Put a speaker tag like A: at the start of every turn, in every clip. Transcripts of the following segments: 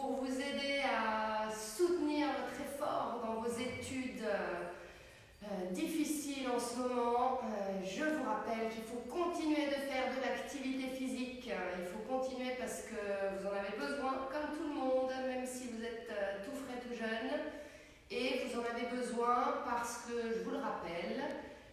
A: pour vous aider à soutenir votre effort dans vos études difficiles en ce moment. Je vous rappelle qu'il faut continuer de faire de l'activité physique. Il faut continuer parce que vous en avez besoin, comme tout le monde, même si vous êtes tout frais, tout jeune. Et vous en avez besoin parce que, je vous le rappelle,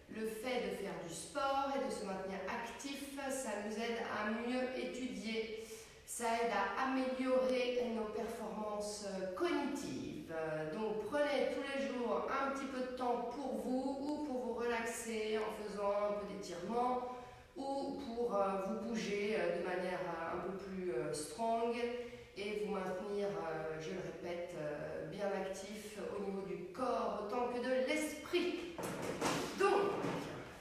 A: le fait de faire du sport et de se maintenir actif, ça nous aide à mieux étudier. Ça aide à améliorer nos performances cognitives. Donc prenez tous les jours un petit peu de temps pour vous ou pour vous relaxer en faisant un peu d'étirement ou pour vous bouger de manière un peu plus strong et vous maintenir, je le répète, bien actif au niveau du corps autant que de l'esprit. Donc,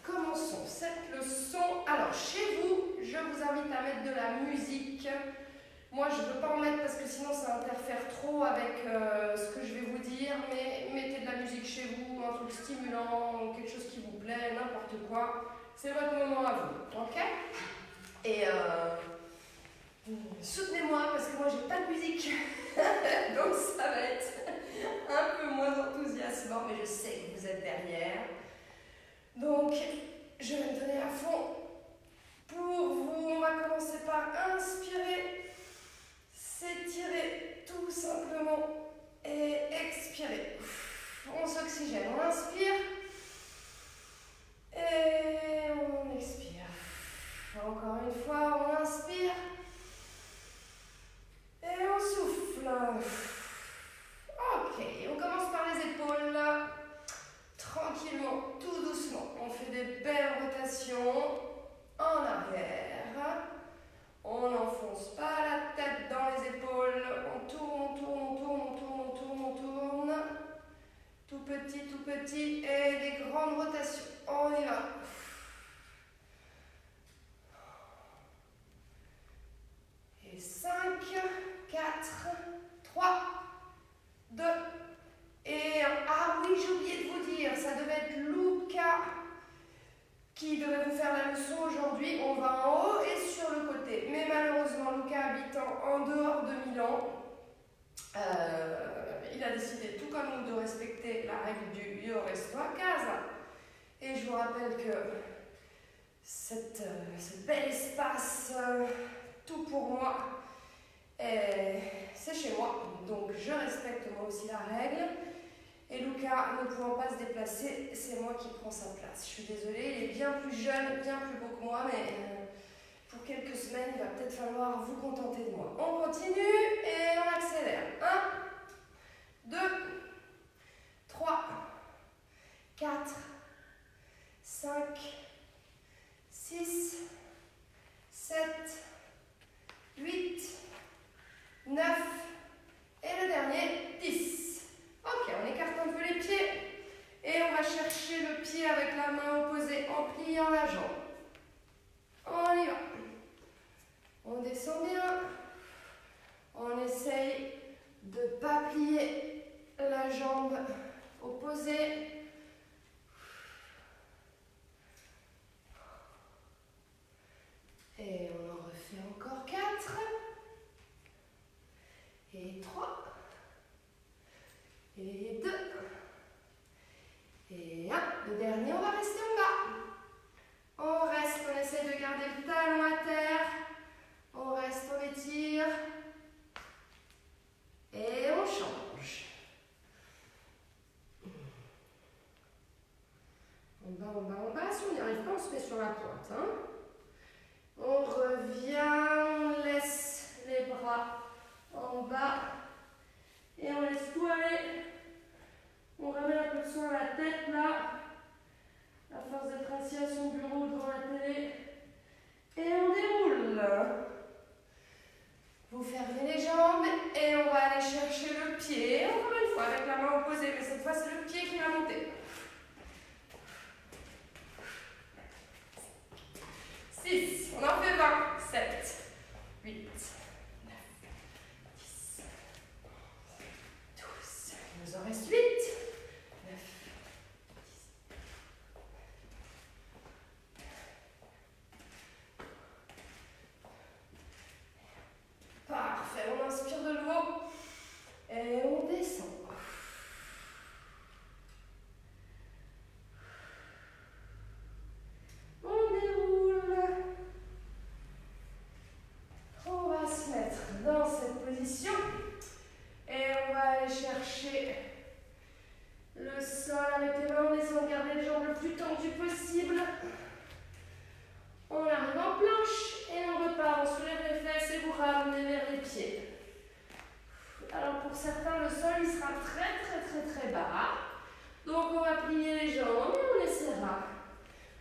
A: commençons cette leçon. Alors, chez vous, je vous invite à mettre de la musique. Moi, je ne veux pas en mettre parce que sinon ça interfère trop avec ce que je vais vous dire, mais mettez de la musique chez vous, un truc stimulant, quelque chose qui vous plaît, n'importe quoi. C'est votre moment à vous, ok? Et soutenez-moi parce que moi, j'ai pas de musique. Donc, ça va être un peu moins enthousiasmant, mais je sais que vous êtes derrière. Donc, je vais me donner à fond pour vous. On va commencer par inspirer, s'étirer tout simplement et expirer. On s'oxygène, on inspire et on expire. Encore une fois, on inspire et on souffle. Ok, on commence par les épaules. Tranquillement, tout doucement, on fait des belles rotations en arrière. On n'enfonce pas la tête dans les épaules. On tourne, on tourne, on tourne, on tourne, on tourne, on tourne. Tout petit et des grandes rotations. On y va. Et 5, 4, 3, 2, et 1. Ah oui, j'ai oublié de vous dire, ça devait être Luca qui devait vous faire la leçon aujourd'hui. On va en haut et sur le côté. Mais malheureusement, Luca habitant en dehors de Milan, il a décidé, tout comme nous, de respecter la règle du Io resto a casa. Et je vous rappelle que ce bel espace, tout pour moi, c'est chez moi. Donc je respecte moi aussi la règle. Et Luca, ne pouvant pas se déplacer, c'est moi qui prends sa place. Je suis désolée, il est bien plus jeune, bien plus beau que moi, mais pour quelques semaines, il va peut-être falloir vous contenter de moi. On continue et on accélère. 1, 2, 3, 4, 5, 6, 7, 8, 9, et le dernier, 10. Ok, on écarte un peu les pieds et on va chercher le pied avec la main opposée en pliant la jambe. On y va. On descend bien. On essaye de ne pas plier la jambe opposée. Et on en refait encore 4. Et 3. Et 2. Et 1. Le dernier, on va rester en bas. On reste, on essaie de garder le talon à terre. On reste, on étire. Et on change. En bas, en bas, en bas. Si on n'y arrive pas, on se met sur la pointe. Hein. On revient, on laisse les bras en bas. Et on laisse tout aller. On ramène un peu de soin à la tête là. À force d'être assis à son bureau devant la télé. Et on déroule. Vous fermez les jambes et on va aller chercher le pied. Encore une fois avec la main opposée, mais cette fois c'est le pied qui va monter. 6, on en fait 20, 7, 8, 9, 10, 12, il nous en reste 8, 9, 10, certains, le sol il sera très bas. Donc on va plier les jambes et on essaiera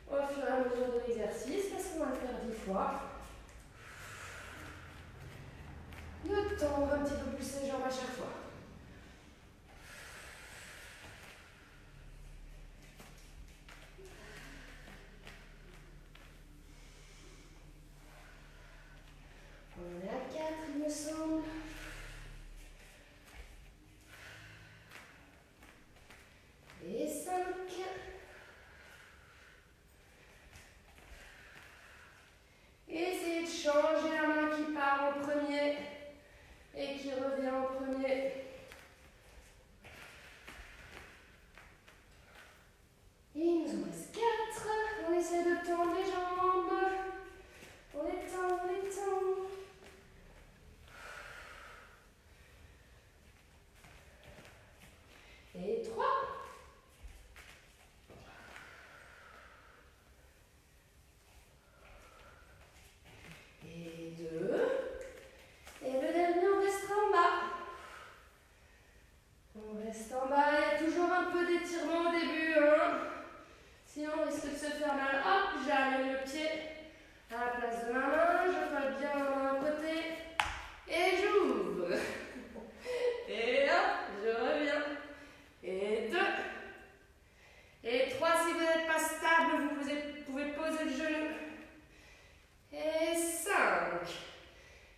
A: au fur et à mesure de l'exercice parce qu'on va le faire 10 fois. De tendre un petit peu plus les jambes à chaque fois. On est à 4, il me semble. Et 5. Essayez de changer la main qui part en premier et qui revient en premier. Et il nous en reste 4. On essaie de tendre les jambes. On les tend, on les tend. Et 3. Et 2. Et le dernier, on restera en bas. On reste en bas, il y a toujours un peu d'étirement au début. Hein. Sinon, on risque de se faire mal. Hop, j'amène le pied à la place de ma main. Je colle bien d'un côté. Et j'ouvre. Et hop, je reviens. Et 2. Et 3, si vous n'êtes pas stable, vous pouvez poser le genou. Et 5.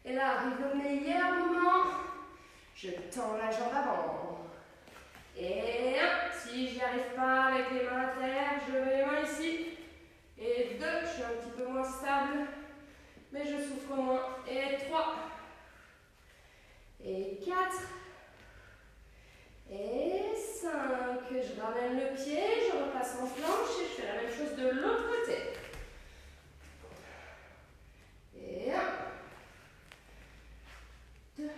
A: Et là arrive le meilleur moment. Je tends la jambe avant. Et 1. Si j'y arrive pas avec les mains à terre, je mets les mains ici. Et 2. Je suis un petit peu moins stable, mais je souffre moins. Et 3. Et 4. Et 5. Je ramène le pied, je repasse en planche et je fais la même chose de l'autre côté. Et 1. 2. 3.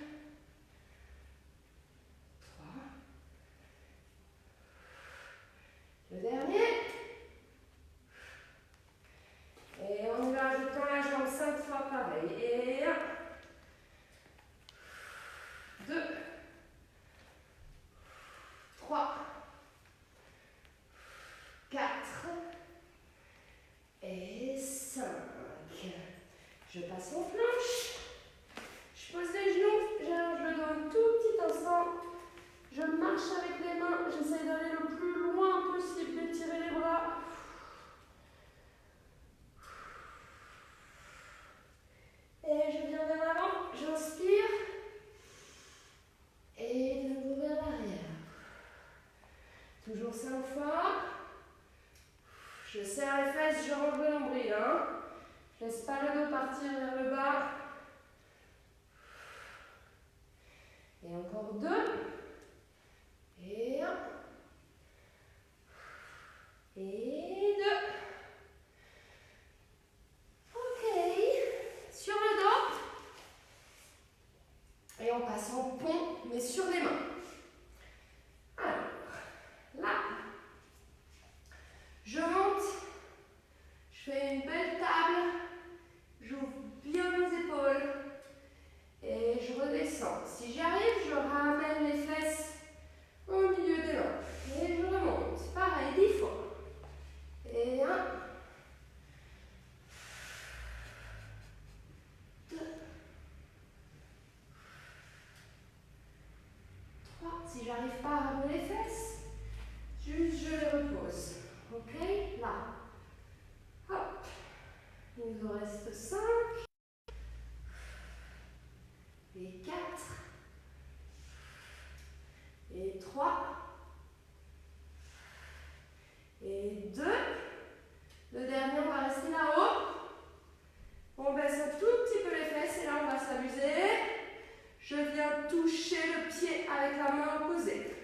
A: Le dernier. Et on y va, je tends la jambe 5 fois pareil. Et 1. 2. 3. 4. Et 5. Je passe en planche. Je pose les genoux, j'allonge le dos un tout petit instant. Je marche avec les mains, j'essaie d'aller le plus loin possible, d'étirer les bras. Et je viens vers l'avant, j'inspire. Et de nouveau vers l'arrière. Toujours 5 fois. Je serre les fesses, je range le nombril. Hein. Je laisse pas le dos partir vers le bas. Et encore 2. Et 1. Et 2. Ok. Sur le dos. Et on passe en pont, mais sur les mains. Alors, là, je monte. Je fais une belle table. J'ouvre bien mes épaules. Et je redescends. Si j'y arrive, je ramène les fesses au milieu des mains. Et je remonte. Pareil, 10 fois. Et 1. 2. 3. Si j'arrive pas à ramener les fesses, juste je les repose. Ok? Là. Hop. Il nous en reste 5. Et 4. Et 3. Et 2. Le dernier, on va rester là-haut. On baisse un tout petit peu les fesses et là, on va s'amuser. Je viens toucher le pied avec la main opposée.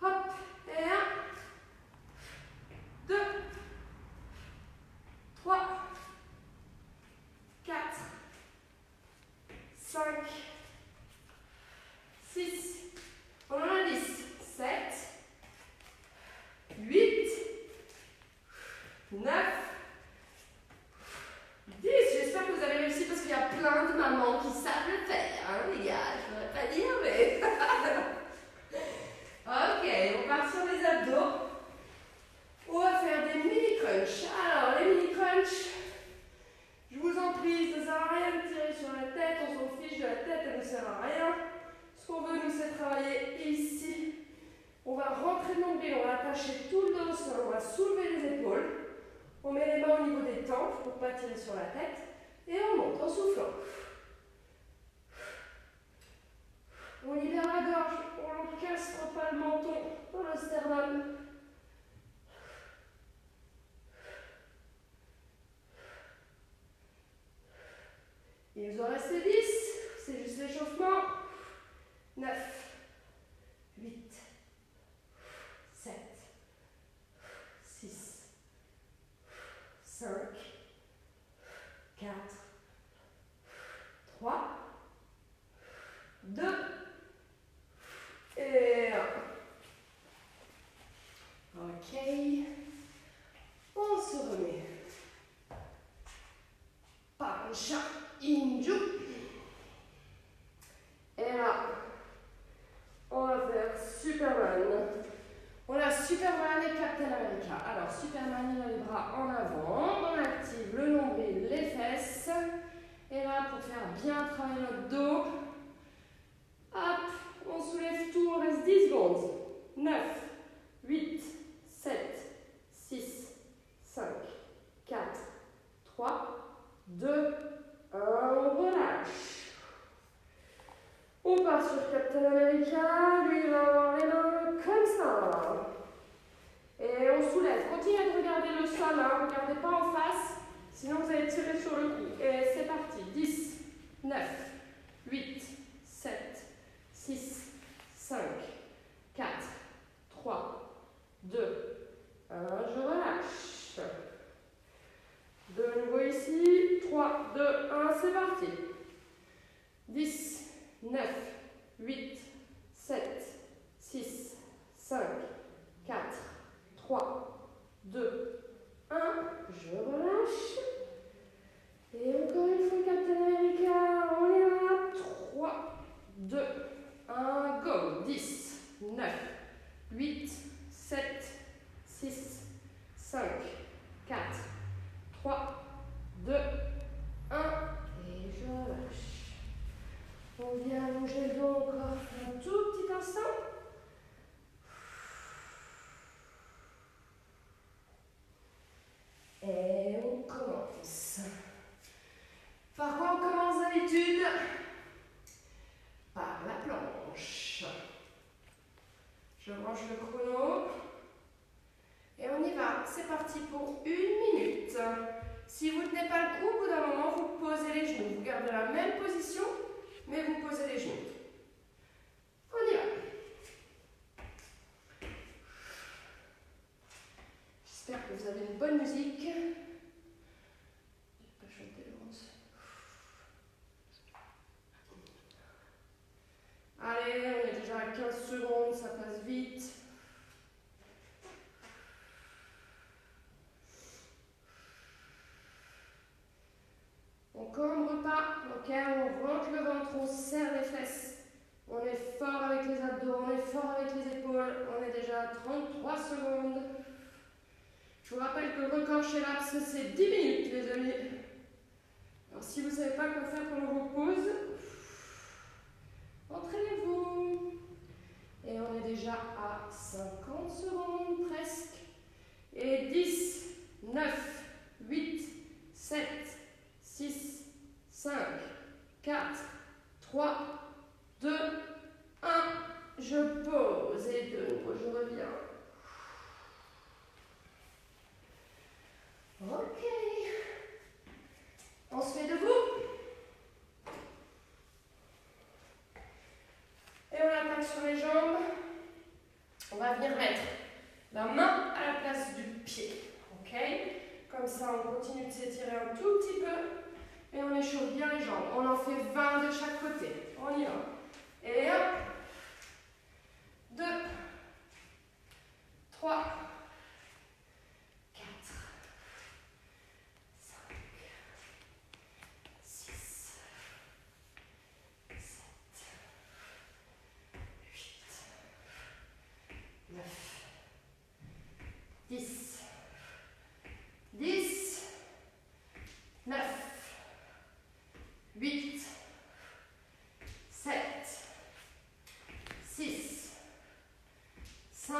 A: Hop. Et 1. 2. 3. 4. 5. 6. On en a 10. 7. 8. 9. 10. J'espère que vous avez réussi parce qu'il y a plein de mamans qui savent le faire. Hein, les gars, je ne voudrais pas dire, mais... relâcher tout le dos au sol. On va soulever les épaules. On met les mains au niveau des tempes pour ne pas tirer sur la tête. Et on monte en soufflant. On libère la gorge. On ne casse pas le menton dans le sternum. Il nous en reste 10. C'est juste l'échauffement. 9, 8, 7, 6, 5, 4, 3, 2 et 1. Ok. On se remet. Pancha Inju. Et là, on va faire Superman. On a Superman et Captain America. Alors, Superman, il a les bras en avant. On active le nombril, les fesses. Et là, pour faire bien travailler notre dos, hop, on soulève tout. On reste 10 secondes. 9, 8, 7, 6, 5, 4, 3, 2, 1. On relâche. On part sur Captain America, lui il va avoir les mains comme ça. Et on soulève. Continuez de regarder le sol, hein. Ne regardez pas en face, sinon vous allez tirer sur le cou. Et c'est parti. 10, 9, 8, 7, 6, 5, 4, 3, 2, 1. Je relâche. De nouveau ici. 3, 2, 1, c'est parti. 10, 9, 8, 7, 6, 5, 4, 3, 2, 1. Je relâche. Et encore une fois, Captain America. On est là. 3, 2, 1. Go. 10, 9, 8, 7, 6, 5, 4, 3, 2, 1. Et je relâche. On vient allonger le dos encore un tout petit instant. Et on commence. Par quoi on commence d'habitude? Par la planche. Je branche le chrono. Et on y va. C'est parti pour 1 minute. Si vous ne tenez pas le coup, au bout d'un moment, vous posez les genoux. Vous gardez la même position, mais vous posez les genoux. On y va. J'espère que vous avez une bonne musique. Je vais pas chanter le bronze. Allez, on est déjà à 15 secondes, ça passe vite. On cambre pas, ok, on rentre le ventre, on serre les fesses. On est fort avec les abdos, on est fort avec les épaules. On est déjà à 33 secondes. Je vous rappelle que le record chez l'Aps, c'est 10 minutes, les amis. Alors, si vous ne savez pas quoi faire pendant vos pauses, entraînez-vous. Et on est déjà à 50 secondes, presque. Et 10, 9, 8, 7, 6, 5, 4, 3, 2, 1. Je pose et de nouveau, je reviens. Ok. On se met debout. Et on attaque sur les jambes. On va venir mettre la main à la place du pied. Ok. Comme ça, on continue de s'étirer un tout petit peu. Et on échauffe bien les jambes. On en fait 20 de chaque côté. On y va. Et 1, 2, 3, 4, 5, 6, 7, 8, 9, 10, 10, 9, 8, 7, 6, 5,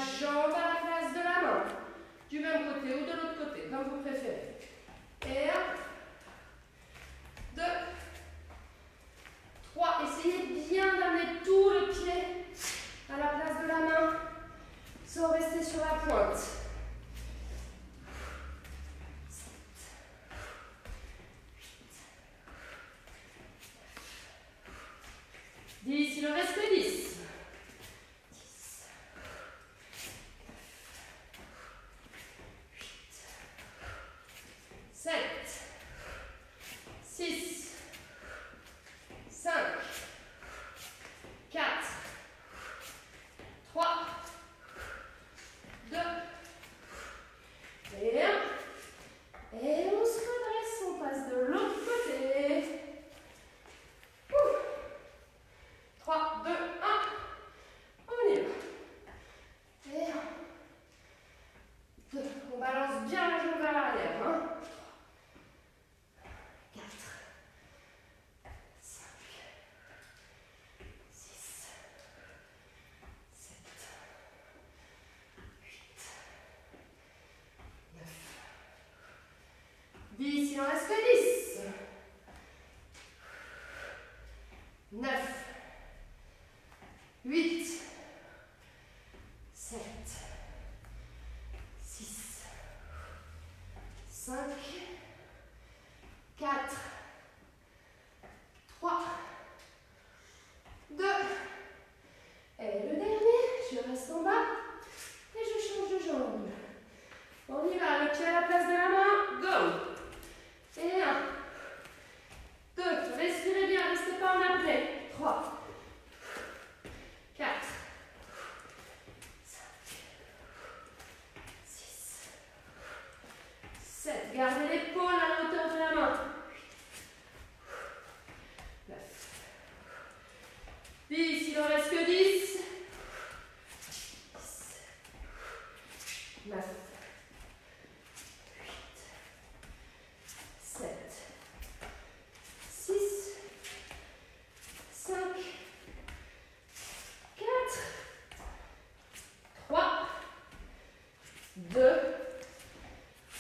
A: jambe à la place de la main. Du même côté ou de l'autre côté, comme vous préférez. Et 1, 2, 3. Essayez bien d'amener tout le pied à la place de la main sans rester sur la pointe. 10, il en reste que 10. 7, 6, 5, 4, 3, 2, et 1. Et on se redresse, on passe de l'autre côté. 3, 2, 1. On y va. Et 1, 2. On balance bien la jambe vers l'arrière. 1, 4, 5, 6, 7, 8, 9, 10. Il en reste que 10. 9, 8, 7, 6, 5, 4, 3, 2. Et le dernier, je reste en bas et je change de jambe. On y va, le pied à la place de la main, go. Et 1, 2, respirez bien, restez pas en apnée. 3, 4, 5, 6, 7. Gardez l'épaule à la hauteur de la main. 9, 10, il en reste que 10. 9, 8, 7, 6, 5, 4, 3, 2,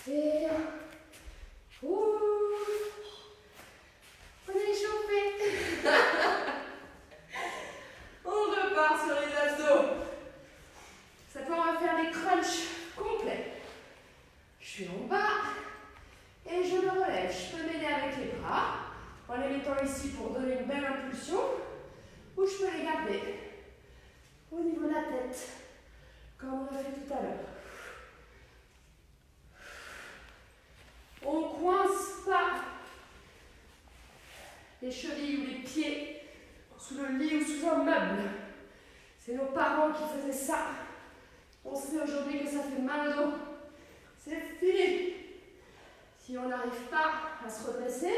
A: et 1. Ouh, on est chauffé. On repart sur les abdos. Cette fois, on va faire des crunchs complets. Je suis en bas et je me relève. Je peux m'aider avec les bras en les mettant ici pour donner une belle impulsion, ou je peux les garder au niveau de la tête, comme on a fait tout à l'heure. On ne coince pas les chevilles ou les pieds sous le lit ou sous un meuble. C'est nos parents qui faisaient ça. On sait aujourd'hui que ça fait mal au dos. C'est fini. Si on n'arrive pas à se redresser,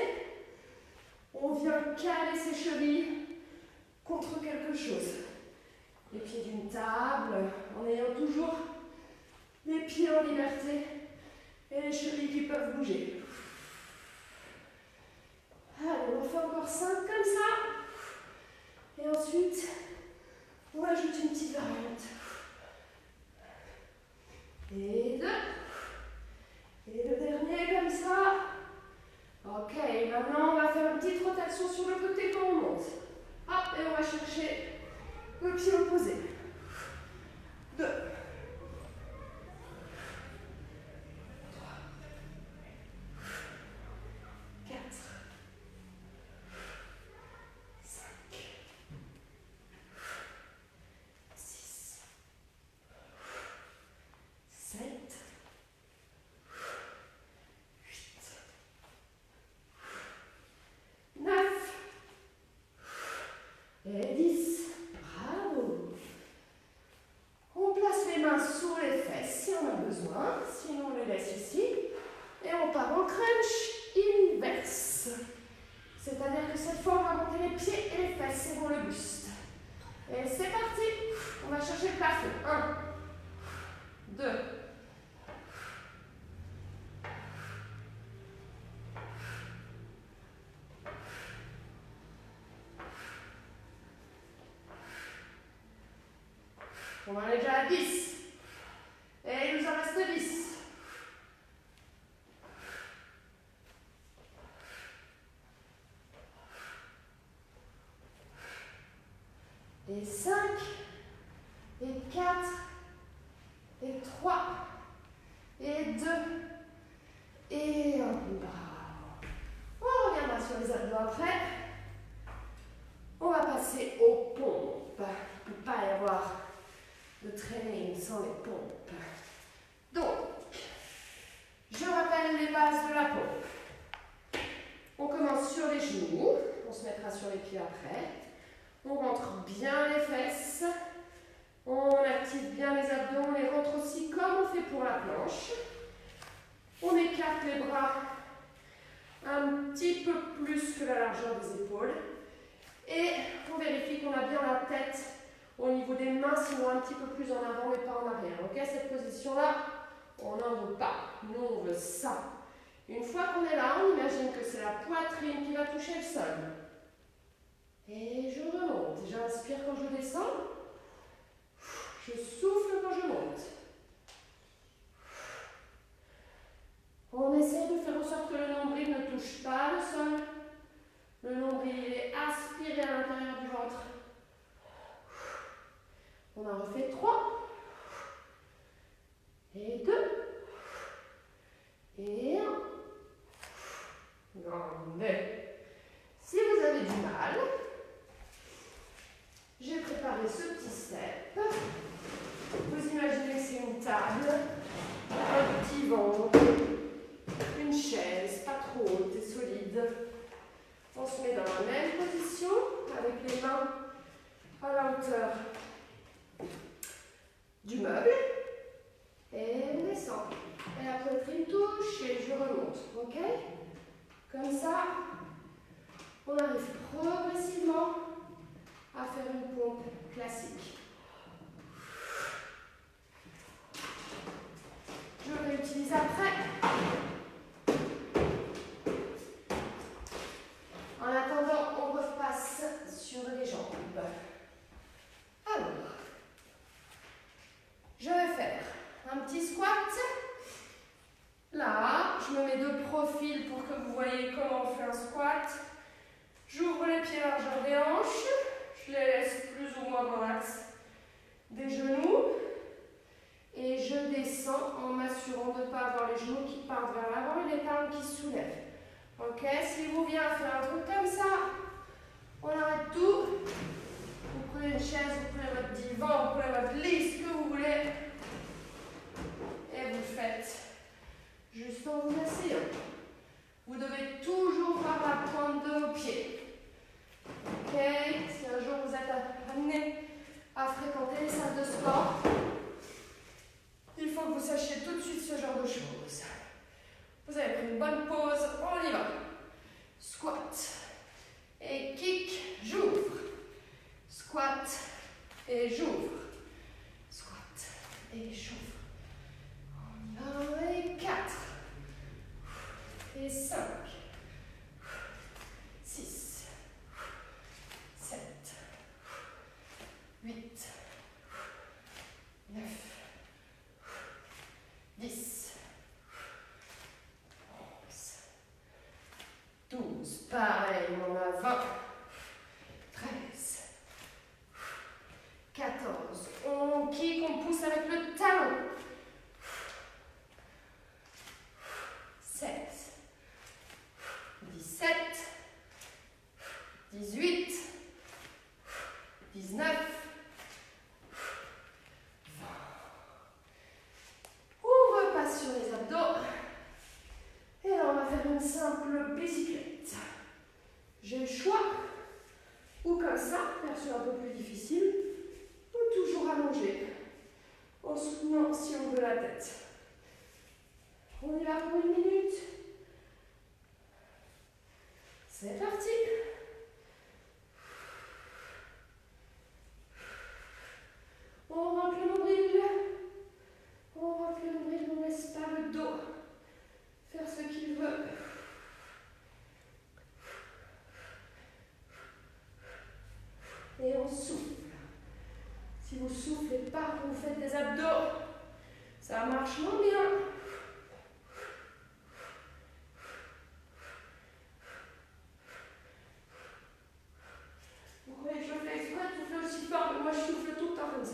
A: on vient caler ses chevilles contre quelque chose. Les pieds d'une table, en ayant toujours les pieds en liberté et les chevilles qui peuvent bouger. Allez, on fait encore 5 comme ça. Et ensuite, on ajoute une petite variante. Et 2. Et le dernier comme ça. Ok, maintenant on va faire une petite rotation sur le côté quand on monte. Hop, et on va chercher le pied opposé. 2. 3. 4. 5. 6. 7. 9 et 10. Bravo. On place les mains sous les fesses si on a besoin, sinon on les laisse ici. Et on part en crunch inverse. C'est-à-dire que cette fois, on va monter les pieds et les fesses, c'est pour le buste. Et c'est parti. On va chercher le plafond. 1, 2, 10. On en est déjà à 10. reste 10. Et 5, et 4, et 3, et 2, et 1. On reviendra sur les abdos après. On va passer aux pompes. Il ne peut pas y avoir de training sans les pompes. Donc, je rappelle les bases de la pompe. On commence sur les genoux. On se mettra sur les pieds après. On rentre bien les fesses. On active bien les abdos. On les rentre aussi comme on fait pour la planche. On écarte les bras un petit peu plus que la largeur des épaules. Et on vérifie qu'on a bien la tête au niveau des mains, sinon un petit peu plus en avant mais pas en arrière. Ok, cette position-là, on n'en veut pas. Nous, on veut ça. Une fois qu'on est là, on imagine que c'est la poitrine qui va toucher le sol. Et je remonte. J'inspire quand je descends. Je souffle quand je monte. On essaie de faire en sorte que le nombril ne touche pas le sol. Le nombril est aspiré à l'intérieur du ventre. On en refait 3. Et 2. Et 1. Grandez. Si vous avez du mal, j'ai préparé ce petit step. Vous imaginez que c'est une table, un petit ventre, une chaise, pas trop haute et solide. On se met dans la même position, avec les mains à la hauteur du meuble. Et on descend. Et la poitrine touche et je remonte. Ok? Comme ça, on arrive progressivement à faire une pompe classique. Je réutilise après. En attendant, on repasse sur les jambes. Alors, je vais faire un petit squat. Là, je me mets de profil pour que vous voyez comment on fait un squat. J'ouvre les pieds largeur des hanches. Je les laisse plus ou moins dans l'axe des genoux. Et je descends en m'assurant de ne pas avoir les genoux qui partent vers l'avant et les palmes qui se soulèvent. Ok, si vous vient faire un truc comme ça, on arrête tout. Vous prenez une chaise, vous prenez votre divan, vous prenez votre lit, ce que vous voulez. Et vous faites juste en vous asseyant. Vous devez toujours voir la pointe de vos pieds. Ok, si un jour vous êtes amené à fréquenter les salles de sport, il faut que vous sachiez tout de suite ce genre de choses. Vous avez pris une bonne pause, on y va. Squat et kick, j'ouvre. Squat et j'ouvre. Squat et j'ouvre. On y va, et 4. Et 5. 6. 7. 8. 9. 10, 11, 12, pareil, on a 20, 13, 14, on kick, on pousse avec le talon, 16, 17, 18, 19, sur les abdos. Et là, on va faire une simple bicyclette. J'ai le choix, ou comme ça, version un peu plus difficile, ou toujours allongé, en soutenant si on veut la tête. On y va pour 1 minute. C'est parti. On rentre le nombril. On rentre le nombril, on ne laisse pas le dos faire ce qu'il veut. Et on souffle. Si vous ne soufflez pas, vous faites des abdos, ça Ça marche moins bien. Vous croyez que je fais exprès de souffler aussi fort, mais moi je souffle tout le temps comme ça.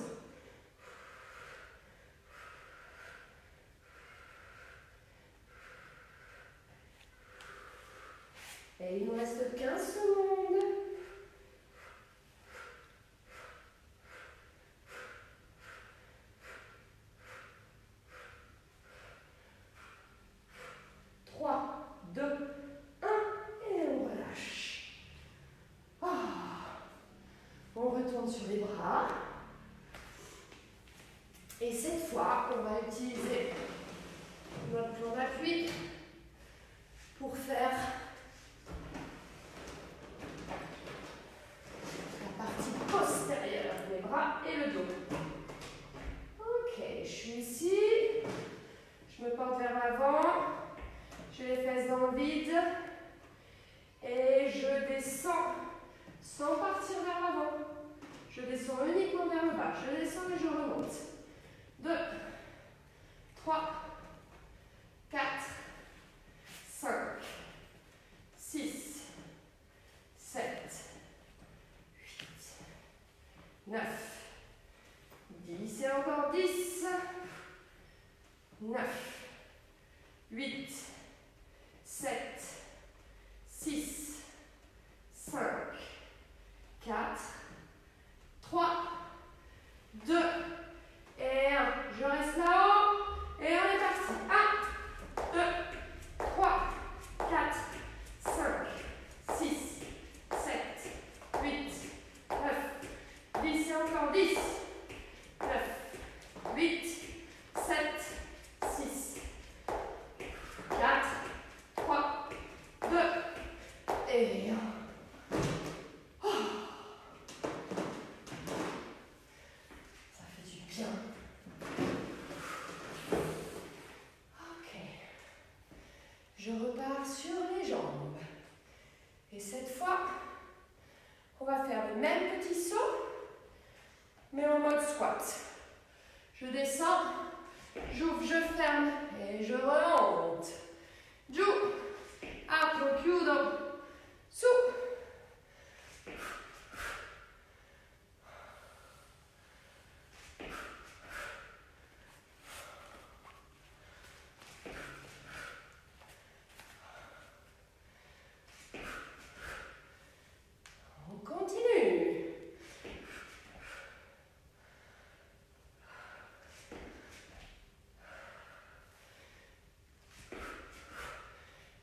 A: Et il nous reste 15 secondes. Sur les bras. Et cette fois, on va utiliser notre plan d'appui pour faire la partie postérieure des bras et le dos. Ok, je suis ici. Je me porte vers l'avant. J'ai les fesses dans le vide. Et je descends sans partir vers l'avant. Je descends uniquement vers le bas. Je descends et je remonte. 2, 3, 4, 5, 6, 7, 8, 9, 10 et encore 10, 9, 8, 7, 6, 5, 4, 3, 2 et 1. Je reste là-haut et on est parti. 1, 2, 3, 4, 5, 6, 7, 8, 9, 10 et encore 10, 9, 8, 7, 6, 4, 3, 2 et 1. Je repars sur les jambes. Et cette fois, on va faire le même petit saut, mais en mode squat. Je descends, j'ouvre, je ferme et je remonte. Giù, apro, chiudo, su.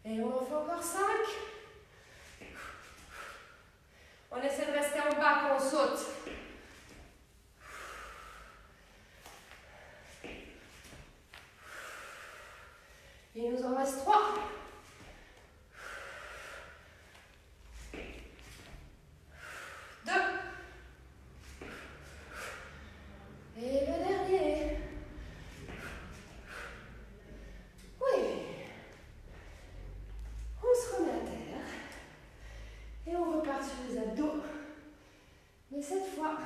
A: Et on en fait encore 5. On essaie de rester en bas quand on saute. Il nous en reste 3. Mais cette fois,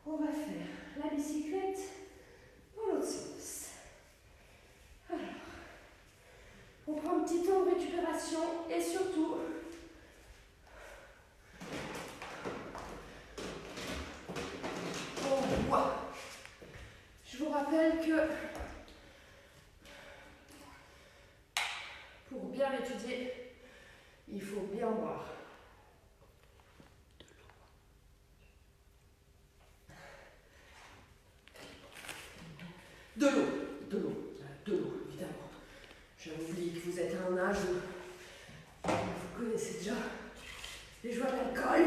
A: on va faire la bicyclette dans l'autre sens. Alors, on prend un petit temps de récupération et surtout, on boit. Je vous rappelle que pour bien étudier, il faut bien boire. De l'eau, évidemment. J'ai oublié que vous êtes à un âge où vous connaissez déjà les joies d'alcool.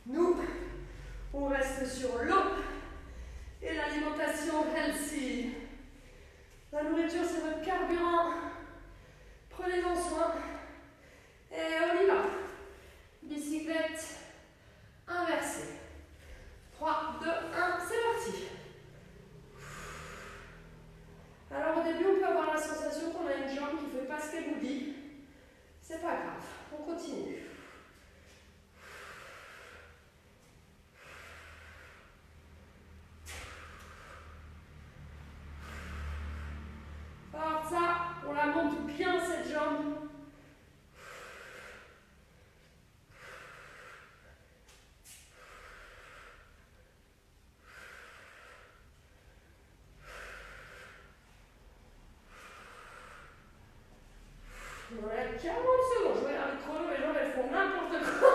A: Nous, on reste sur l'eau et l'alimentation healthy. La nourriture, c'est votre carburant. Prenez-en soin. Et on y va. Bicyclette inversée. 3, 2, 1, c'est parti. Alors au début, on peut avoir la sensation qu'on a une jambe qui ne fait pas ce qu'elle nous dit. C'est pas grave. On Allez, 40 secondes. Je regarde le chrono, les jambes elles font n'importe quoi.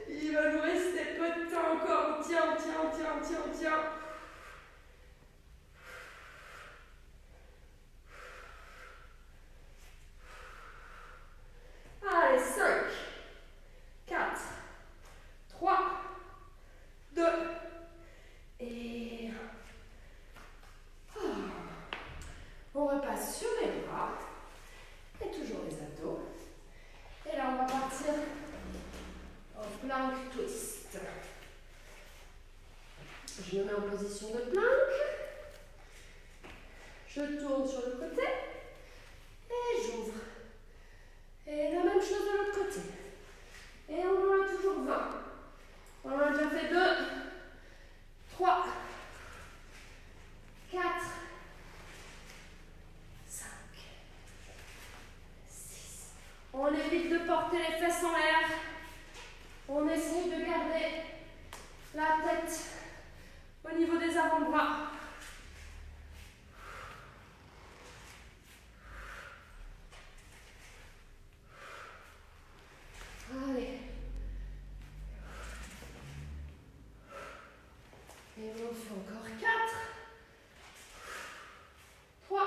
A: Il va nous rester peu de temps encore. On tient, on tient, on tient, on tient, on tient. Allez, 5, 4, 3, 2 et 1. On repasse sur les bras et toujours les abdos. Et là, on va partir en plank twist. Je me mets en position de plank. Je tourne sur le côté et j'ouvre. Et la même chose de l'autre côté. Et on en a toujours 20. On en a déjà fait 2, 3, 4, 5, 6. On évite de porter les fesses en l'air. On essaye de garder la tête au niveau des avant-bras. Allez. Et on fait encore 4, 3,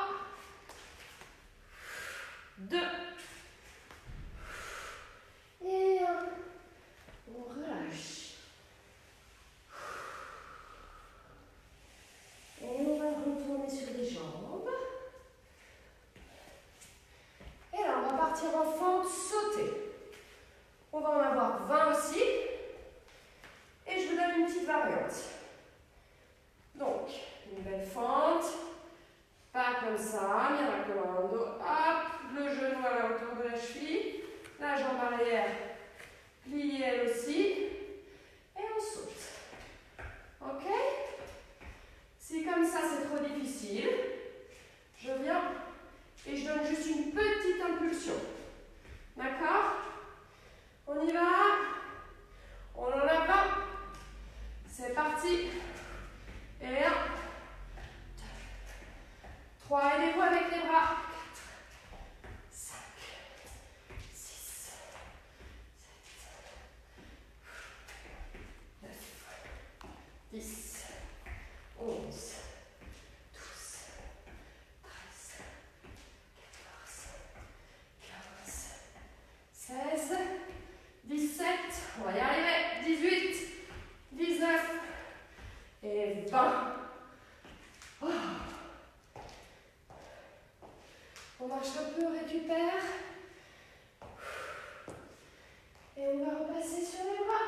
A: 2 et 1. On relâche. Et on va retourner sur les jambes. Et là, on va partir en fente sautée. On va en avoir 20 aussi. Et je vous donne une petite variante. Donc, une belle fente. Pas comme ça, miracolando. Hop, le genou à la hauteur de la cheville. La jambe arrière pliée elle aussi. Et on saute. Ok? Si comme ça c'est trop difficile, je viens et je donne juste une petite impulsion. D'accord? On y va? On en a 20. C'est parti. Et 1, 2, 3, aidez-vous avec les bras. 4, 5, 6, 7, 9, 10, 11, 12, 13, 14, 15, 16, 17, on va y arriver, 18, 19 et 20. Oh. On marche un peu, on récupère. Et on va repasser sur les bras.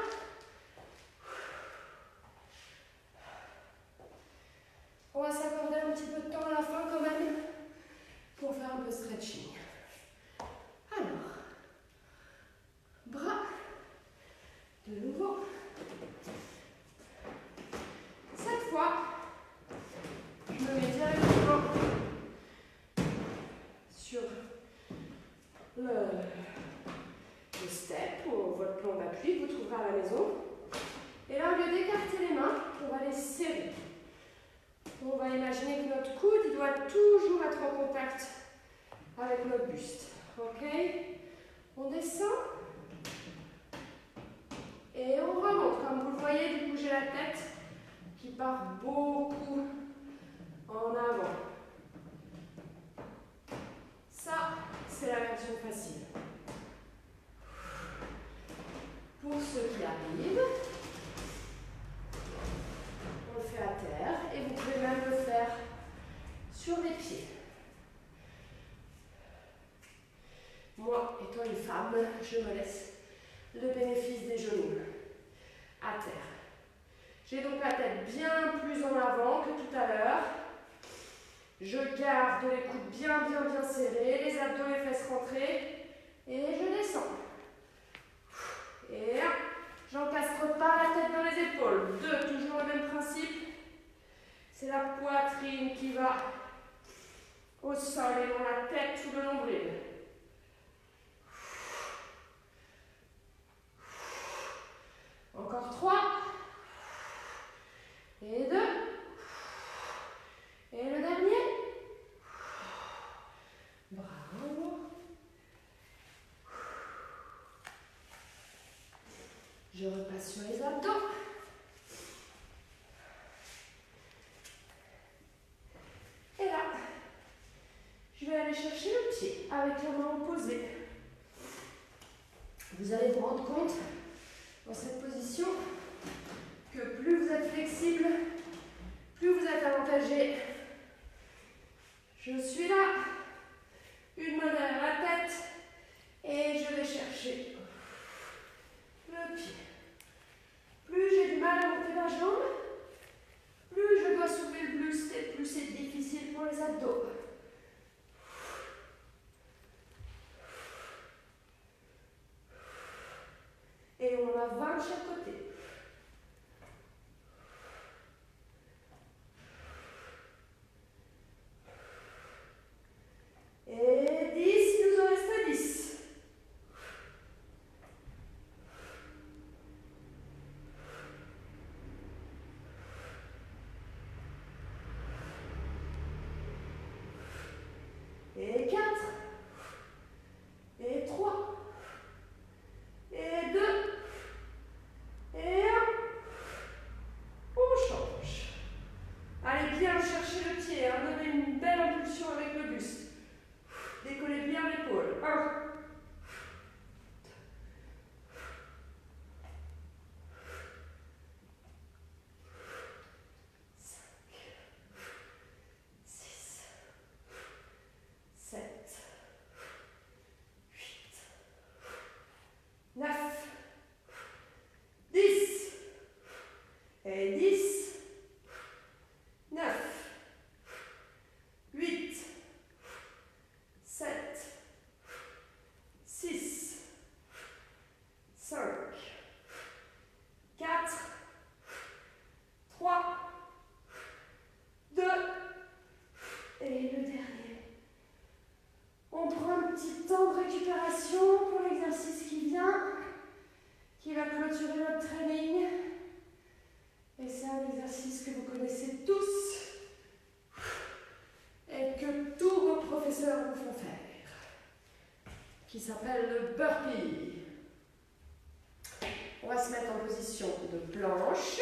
A: On va s'accorder un petit peu de temps à la fin quand même pour faire un peu de stretching. Alors, bras, de nouveau. Cette fois, je me mets directement sur le step ou votre plan d'appui que vous trouverez à la maison. Et là, au lieu d'écarter les mains, on va les serrer. On va imaginer que notre coude il doit toujours être en contact avec notre buste. Ok? On descend. Et on remonte. Comme vous le voyez, du coup, j'ai la tête qui part beaucoup en avant. Ça, c'est la version facile. Pour ceux qui arrivent, on le fait à terre et vous pouvez même le faire sur les pieds. Moi, étant une femme, je me laisse le bénéfice des genoux à terre. J'ai donc la tête bien plus en avant que tout à l'heure. Je garde les coudes bien serrés, les abdos, les fesses rentrées et je descends. Et 1, j'encastre pas la tête dans les épaules. 2, toujours le même principe. C'est la poitrine qui va au sol et non la tête sous le nombril. Encore 3. Et 2. Et le dernier. Bravo. Je repasse sur les abdos. Et là, je vais aller chercher le pied avec la main opposée. Vous allez vous rendre compte dans cette position que plus vous êtes flexible, plus vous êtes avantagé. Je suis là, une main derrière la tête et je vais chercher le pied. Plus j'ai du mal à monter la jambe, plus je dois soulever le buste et plus c'est difficile pour les abdos. Et on a 20 de chaque côté. Et 10, il nous en reste 10. Et 4. Et 3. Et 2. Et 1. On change. Allez bien chercher le pied, hein. Donnez une belle impulsion avec le buste. Décollez bien l'épaule. 1. 6, 7, 8, 9, 10. Et 10, 9, 8, 7, 6, 5, 4, 3, 2, et le dernier. On prend un petit temps de récupération pour l'exercice qui vient, qui va clôturer notre training. Et c'est un exercice que vous connaissez tous et que tous vos professeurs vous font faire, qui s'appelle le burpee. On va se mettre en position de planche.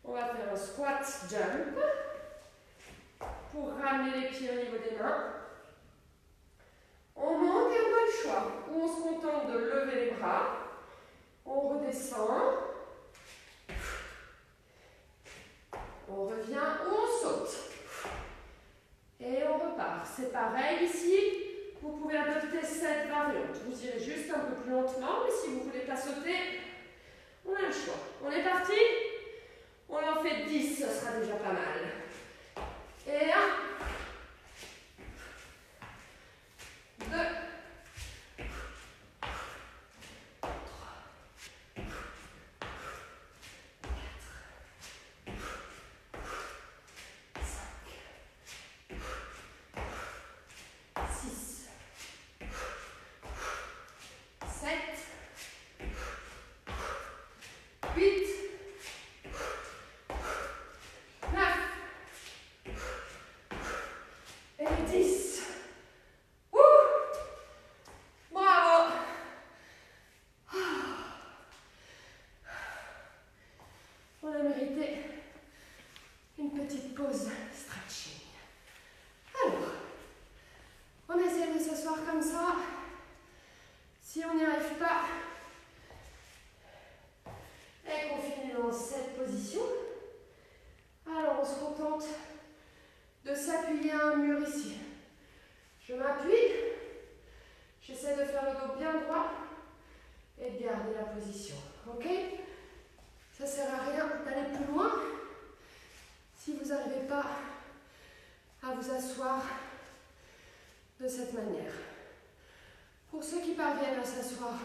A: On va faire un squat jump pour ramener les pieds au niveau des mains. On monte et on a le choix. Ou on se contente de lever les bras. On redescend. On revient ou on saute. Et on repart. C'est pareil ici. Vous pouvez adopter cette variante. Vous irez juste un peu plus lentement, mais si vous ne voulez pas sauter, on a le choix. On est parti? On en fait 10, ce sera déjà pas mal. Et 1, 2, 3, 4, 6, 7, 8, 9 et 10. Wouh! Bravo! On a mérité une petite pause stretching. Alors, on essaie de s'asseoir comme ça. Si on n'y arrive pas et qu'on finit dans cette position, alors on se contente de s'appuyer à un mur ici. Je m'appuie, j'essaie de faire le dos bien droit et de garder la position. Ok? Ça ne sert à rien d'aller plus loin si vous n'arrivez pas à vous asseoir de cette manière. Pour ceux qui parviennent à s'asseoir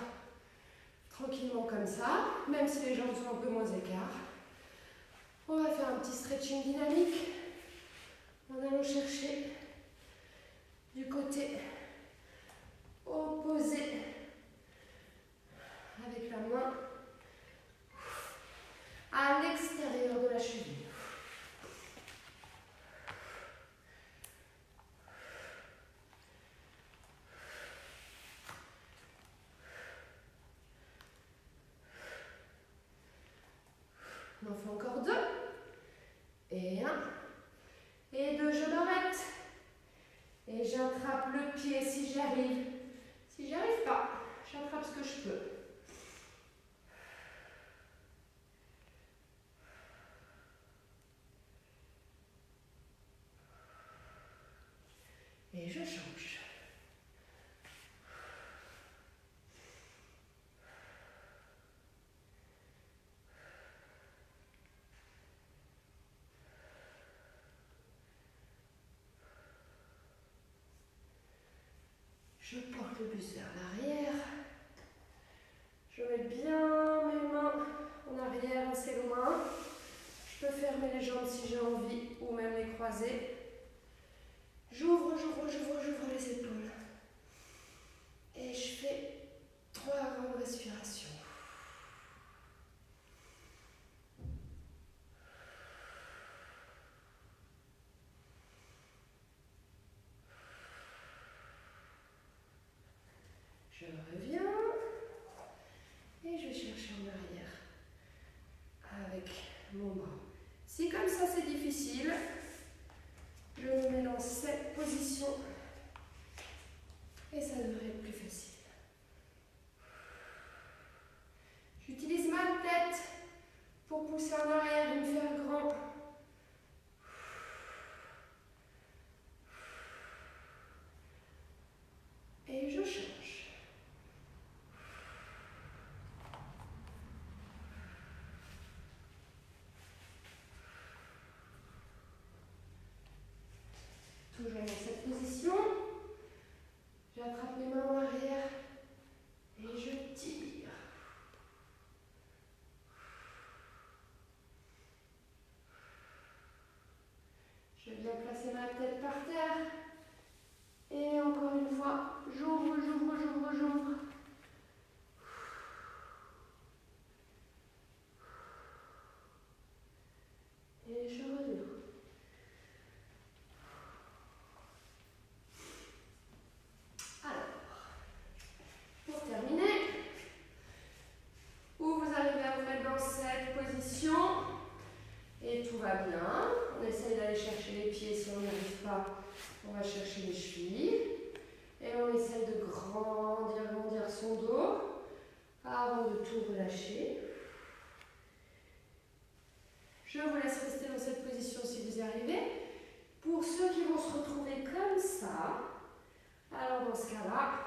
A: tranquillement comme ça, même si les jambes sont un peu moins écartes, on va faire un petit stretching dynamique en allant chercher du côté opposé avec la main à l'extérieur de la cheville. Je porte le buste vers l'arrière. Je mets bien mes mains en arrière, assez loin. Je peux fermer les jambes si j'ai envie ou même les croiser. J'ouvre les épaules. Et je fais 3 grandes respirations. Je reviens et je vais chercher en arrière avec mon bras. Si comme ça c'est difficile, je me mets dans cette position et ça devrait être plus facile. J'utilise ma tête pour pousser en arrière et me faire grand. Et je change. Toujours dans cette position. J'attrape mes mains en arrière et je tire. Je viens placer ma tête par terre. Et encore une fois, j'ouvre. Et je reviens. Alors, pour terminer, où vous arrivez à vous mettre dans cette position et tout va bien. On essaye d'aller chercher les pieds. Si on n'y arrive pas, on va chercher les chevilles. Et on essaye de grandir son dos avant de tout relâcher. Je vous laisse rester dans cette position si vous y arrivez. Pour ceux qui vont se retrouver comme ça, alors dans ce cas-là,